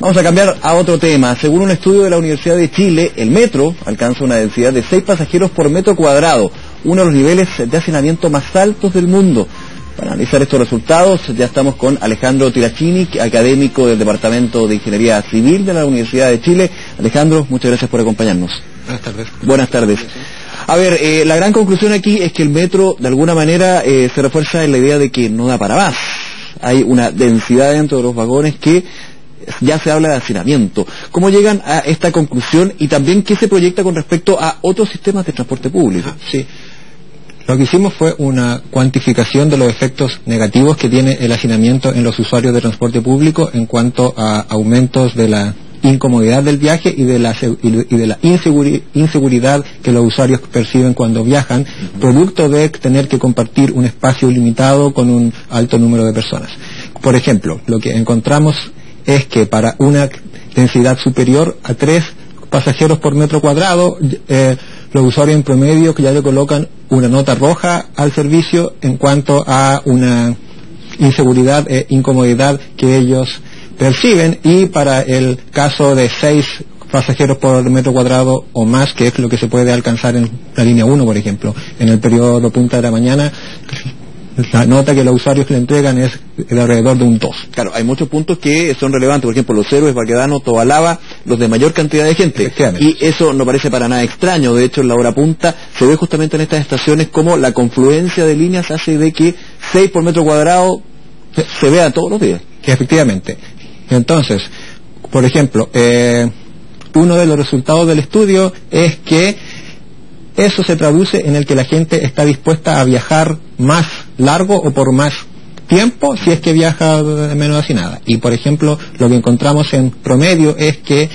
Vamos a cambiar a otro tema. Según un estudio de la Universidad de Chile, el metro alcanza una densidad de 6 pasajeros por metro cuadrado, uno de los niveles de hacinamiento más altos del mundo. Para analizar estos resultados ya estamos con Alejandro Tirachini, académico del Departamento de Ingeniería Civil de la Universidad de Chile. Alejandro, muchas gracias por acompañarnos. Buenas tardes. Buenas tardes. A ver, la gran conclusión aquí es que el metro de alguna manera se refuerza en la idea de que no da para más. Hay una densidad dentro de los vagones que ya se habla de hacinamiento. ¿Cómo llegan a esta conclusión y también qué se proyecta con respecto a otros sistemas de transporte público? Sí. Lo que hicimos fue una cuantificación de los efectos negativos que tiene el hacinamiento en los usuarios de transporte público en cuanto a aumentos de la incomodidad del viaje y de la inseguridad que los usuarios perciben cuando viajan, producto de tener que compartir un espacio limitado con un alto número de personas. Por ejemplo, lo que encontramos es que para una densidad superior a 3 pasajeros por metro cuadrado, los usuarios en promedio que ya le colocan una nota roja al servicio en cuanto a una inseguridad e incomodidad que ellos perciben, y para el caso de 6 pasajeros por metro cuadrado o más, que es lo que se puede alcanzar en la línea 1, por ejemplo, en el periodo punta de la mañana, la nota que los usuarios le entregan es de alrededor de un 2. Claro, hay muchos puntos que son relevantes, por ejemplo, Los Héroes, Baquedano, Tobalaba, los de mayor cantidad de gente. Y eso no parece para nada extraño. De hecho, en la hora punta se ve justamente en estas estaciones como la confluencia de líneas hace de que 6 por metro cuadrado se vea todos los días. Efectivamente. Entonces, por ejemplo, uno de los resultados del estudio es que eso se traduce en el que la gente está dispuesta a viajar más largo o por más tiempo si es que viaja menos hacinada. Y por ejemplo, lo que encontramos en promedio es que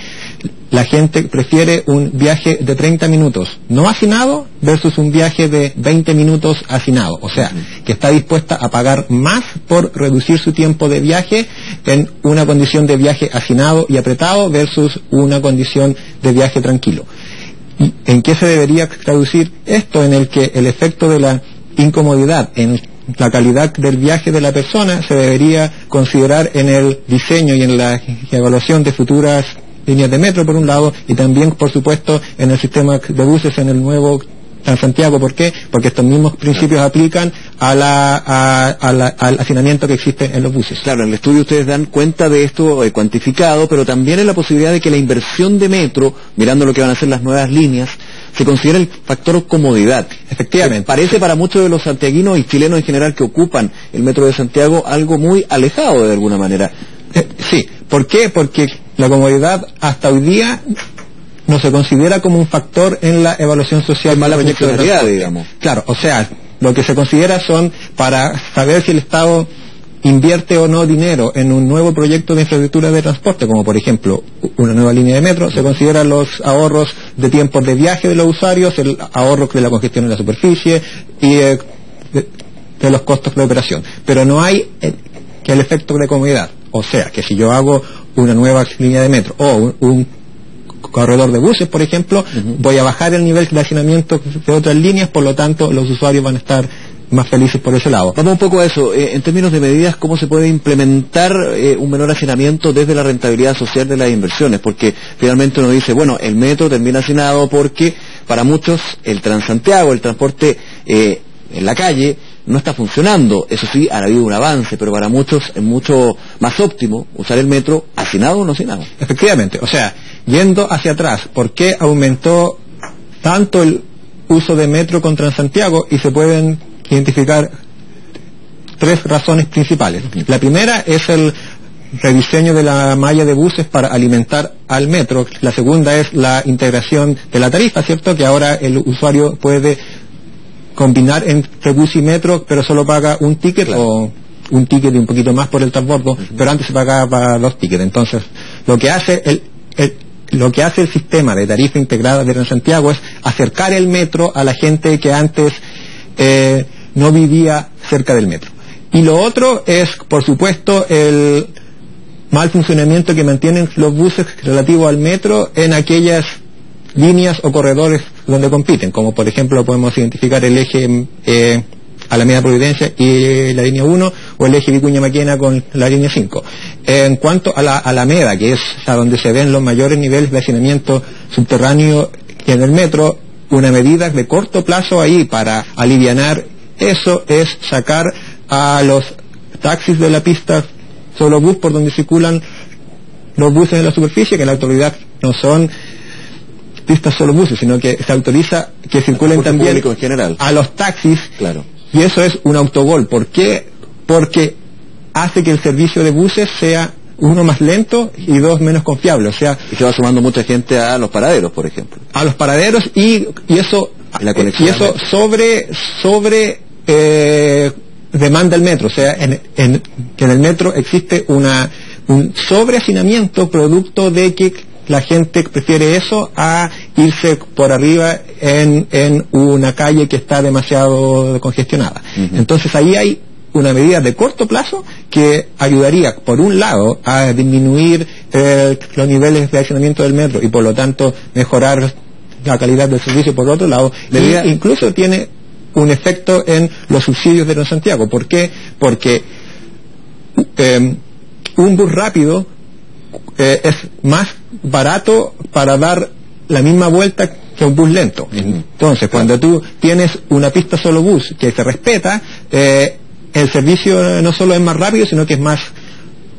la gente prefiere un viaje de 30 minutos no hacinado versus un viaje de 20 minutos hacinado. O sea, que está dispuesta a pagar más por reducir su tiempo de viaje en una condición de viaje hacinado y apretado versus una condición de viaje tranquilo. ¿En qué se debería traducir esto? En el que el efecto de la incomodidad en la calidad del viaje de la persona se debería considerar en el diseño y en la evaluación de futuras líneas de metro, por un lado, y también, por supuesto, en el sistema de buses en el nuevo Transantiago. ¿Por qué? Porque estos mismos principios aplican al hacinamiento que existe en los buses. Claro, en el estudio ustedes dan cuenta de esto cuantificado, pero también en la posibilidad de que la inversión de metro, mirando lo que van a ser las nuevas líneas, se considera el factor comodidad. Efectivamente. Parece para muchos de los santiaguinos y chilenos en general que ocupan el metro de Santiago algo muy alejado de alguna manera. Sí. ¿Por qué? Porque la comodidad hasta hoy día no se considera como un factor en la evaluación social de la proyeccionalidad, digamos. Claro, o sea, lo que se considera son para saber si el Estado invierte o no dinero en un nuevo proyecto de infraestructura de transporte, como por ejemplo una nueva línea de metro, se consideran los ahorros de tiempos de viaje de los usuarios, el ahorro de la congestión en la superficie y de los costos de operación. Pero no hay el efecto de comodidad. O sea, que si yo hago una nueva línea de metro o un corredor de buses, por ejemplo, voy a bajar el nivel de hacinamiento de otras líneas, por lo tanto los usuarios van a estar más felices por ese lado. Vamos un poco a eso, en términos de medidas, ¿cómo se puede implementar un menor hacinamiento desde la rentabilidad social de las inversiones? Porque finalmente uno dice, bueno, el metro termina hacinado porque para muchos el Transantiago, el transporte en la calle, no está funcionando. Eso sí, ha habido un avance, pero para muchos es mucho más óptimo usar el metro hacinado o no hacinado. Efectivamente, o sea, yendo hacia atrás, ¿por qué aumentó tanto el uso de metro con Transantiago? Y se pueden identificar 3 razones principales. La primera es el rediseño de la malla de buses para alimentar al metro. La segunda es la integración de la tarifa, ¿cierto? Que ahora el usuario puede combinar entre bus y metro, pero solo paga un ticket, claro, o un ticket y un poquito más por el transbordo, pero antes se pagaba 2 tickets. Entonces, lo que hace el sistema de tarifa integrada de Transantiago es acercar el metro a la gente que antes no vivía cerca del metro. Y lo otro es, por supuesto, el mal funcionamiento que mantienen los buses relativo al metro en aquellas líneas o corredores donde compiten, como por ejemplo podemos identificar el eje Alameda Providencia y la línea 1, o el eje Vicuña Maquena con la línea 5. En cuanto a la Alameda, que es a donde se ven los mayores niveles de hacinamiento subterráneo en el metro, una medida de corto plazo ahí para alivianar eso es sacar a los taxis de la pista solo bus por donde circulan los buses en la superficie, que en la actualidad no son pistas solo buses, sino que se autoriza que circulen también en general a los taxis, claro. Y eso es un autogol. ¿Por qué? Porque hace que el servicio de buses sea, uno, más lento y dos, menos confiable. O sea, y se va sumando mucha gente a los paraderos, por ejemplo. A los paraderos y eso sobre demanda el metro. O sea, en el metro existe un sobrehacinamiento producto de que la gente prefiere eso a irse por arriba en una calle que está demasiado congestionada. Entonces ahí hay una medida de corto plazo que ayudaría, por un lado, a disminuir los niveles de hacinamiento del metro y por lo tanto mejorar la calidad del servicio por otro lado, y incluso tiene un efecto en los subsidios de Transantiago. ¿Por qué? Porque un bus rápido es más barato para dar la misma vuelta que un bus lento. Entonces, cuando tú tienes una pista solo bus que se respeta, el servicio no solo es más rápido, sino que es más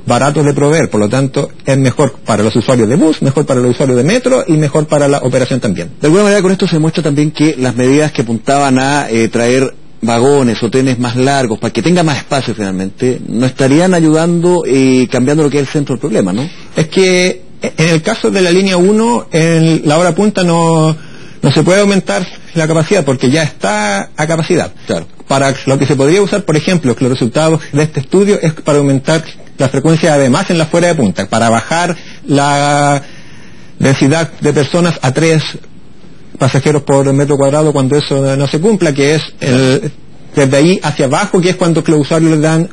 barato de proveer. Por lo tanto, es mejor para los usuarios de bus, mejor para los usuarios de metro y mejor para la operación también. De alguna manera, con esto se demuestra también que las medidas que apuntaban a traer vagones o trenes más largos para que tenga más espacio finalmente, no estarían ayudando y cambiando lo que es el centro del problema, ¿no? Es que en el caso de la línea 1, en la hora punta no se puede aumentar la capacidad porque ya está a capacidad. Claro. Para lo que se podría usar, por ejemplo, que los resultados de este estudio es para aumentar la frecuencia además en la fuera de punta, para bajar la densidad de personas a 3 pasajeros por metro cuadrado cuando eso no se cumpla, que es desde ahí hacia abajo, que es cuando los usuarios le dan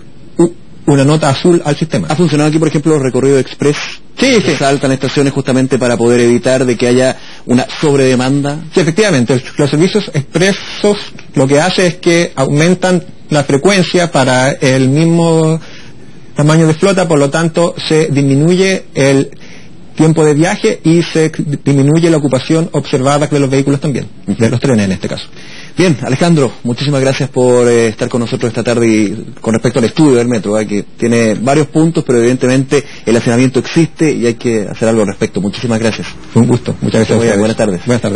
una nota azul al sistema. ¿Ha funcionado aquí, por ejemplo, los recorridos express? Sí. Saltan estaciones justamente para poder evitar de que haya una sobredemanda. Sí, efectivamente. Los servicios expresos lo que hace es que aumentan la frecuencia para el mismo tamaño de flota, por lo tanto se disminuye el tiempo de viaje y se disminuye la ocupación observada de los vehículos también, de los trenes en este caso. Bien, Alejandro, muchísimas gracias por estar con nosotros esta tarde y con respecto al estudio del metro, que tiene varios puntos, pero evidentemente el hacinamiento existe y hay que hacer algo al respecto. Muchísimas gracias. Fue un gusto. Muchas gracias. Buenas tardes. Buenas tardes.